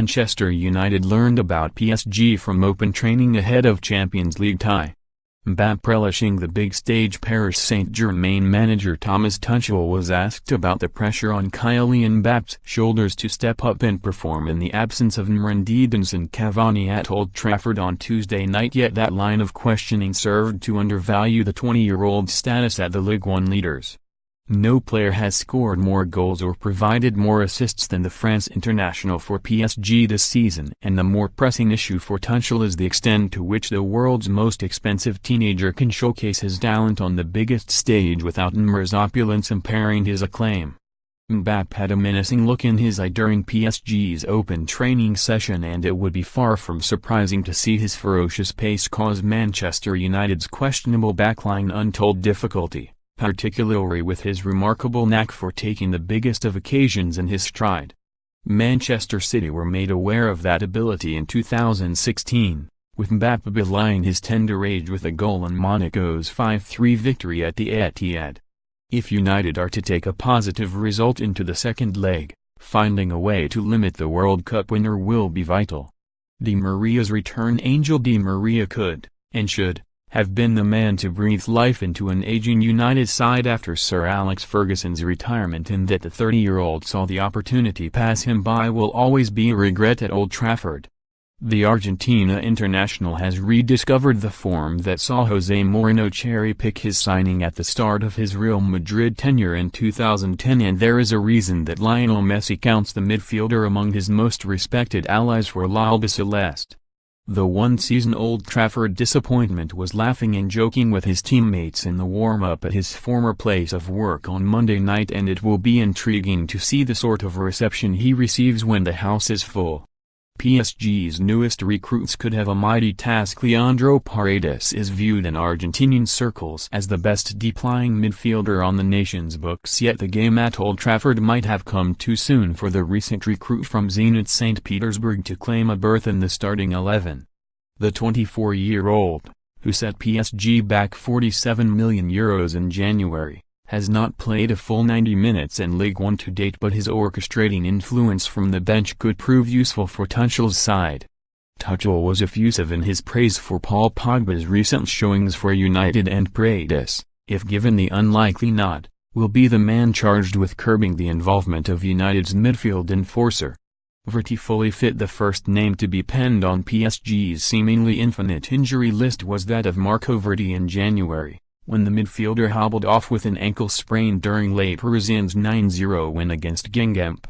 Manchester United learned about PSG from open training ahead of Champions League tie. Mbappé relishing the big stage. Paris Saint-Germain manager Thomas Tuchel was asked about the pressure on Kylian Mbappe's shoulders to step up and perform in the absence of Neymar and Edinson Cavani at Old Trafford on Tuesday night, yet that line of questioning served to undervalue the 20-year-old's status at the Ligue 1 leaders. No player has scored more goals or provided more assists than the France international for PSG this season, and the more pressing issue for Tuchel is the extent to which the world's most expensive teenager can showcase his talent on the biggest stage without Neymar's opulence impairing his acclaim. Mbappé had a menacing look in his eye during PSG's open training session, and it would be far from surprising to see his ferocious pace cause Manchester United's questionable backline untold difficulty, particularly with his remarkable knack for taking the biggest of occasions in his stride. Manchester City were made aware of that ability in 2016, with Mbappé belying his tender age with a goal in Monaco's 5-3 victory at the Etihad. If United are to take a positive result into the second leg, finding a way to limit the World Cup winner will be vital. Di Maria's return. Ángel Di Maria could, and should, have been the man to breathe life into an aging United side after Sir Alex Ferguson's retirement, and that the 30-year-old saw the opportunity pass him by will always be a regret at Old Trafford. The Argentina international has rediscovered the form that saw Jose Mourinho cherry-pick his signing at the start of his Real Madrid tenure in 2010, and there is a reason that Lionel Messi counts the midfielder among his most respected allies for l'Albiceleste. The one-season Old Trafford disappointment was laughing and joking with his teammates in the warm-up at his former place of work on Monday night, and it will be intriguing to see the sort of reception he receives when the house is full. PSG's newest recruits could have a mighty task. Leandro Paredes is viewed in Argentinian circles as the best deep-lying midfielder on the nation's books, yet the game at Old Trafford might have come too soon for the recent recruit from Zenit St. Petersburg to claim a berth in the starting 11. The 24-year-old, who set PSG back €47 million in January, has not played a full 90 minutes in Ligue 1 to date, but his orchestrating influence from the bench could prove useful for Tuchel's side. Tuchel was effusive in his praise for Paul Pogba's recent showings for United, and Paredes, if given the unlikely nod, will be the man charged with curbing the involvement of United's midfield enforcer. Verratti fully fit. The first name to be penned on PSG's seemingly infinite injury list was that of Marco Verratti in January, when the midfielder hobbled off with an ankle sprain during Les Parisiens' 9-0 win against Genk.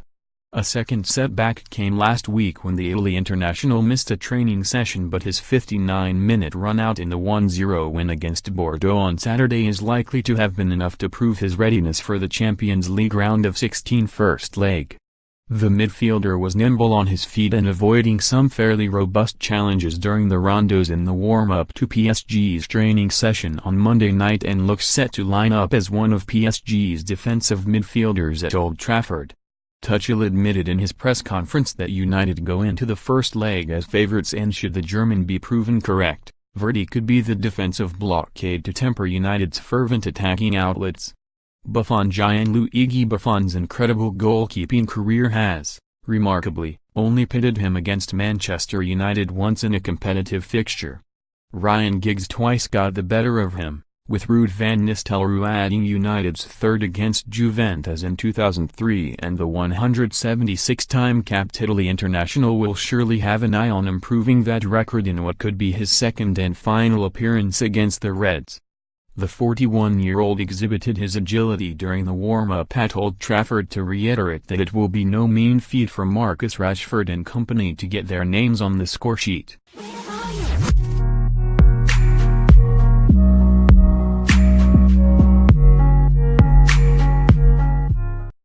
A second setback came last week when the Italy international missed a training session, but his 59-minute run-out in the 1-0 win against Bordeaux on Saturday is likely to have been enough to prove his readiness for the Champions League round of 16 first leg. The midfielder was nimble on his feet and avoiding some fairly robust challenges during the rondos in the warm-up to PSG's training session on Monday night, and looks set to line up as one of PSG's defensive midfielders at Old Trafford. Tuchel admitted in his press conference that United go into the first leg as favourites, and should the German be proven correct, Verratti could be the defensive blockade to temper United's fervent attacking outlets. Buffon Gianluigi Buffon's incredible goalkeeping career has, remarkably, only pitted him against Manchester United once in a competitive fixture. Ryan Giggs twice got the better of him, with Ruud Van Nistelrooy adding United's third against Juventus in 2003, and the 176-time capped Italy international will surely have an eye on improving that record in what could be his second and final appearance against the Reds. The 41-year-old exhibited his agility during the warm-up at Old Trafford to reiterate that it will be no mean feat for Marcus Rashford and company to get their names on the scoresheet.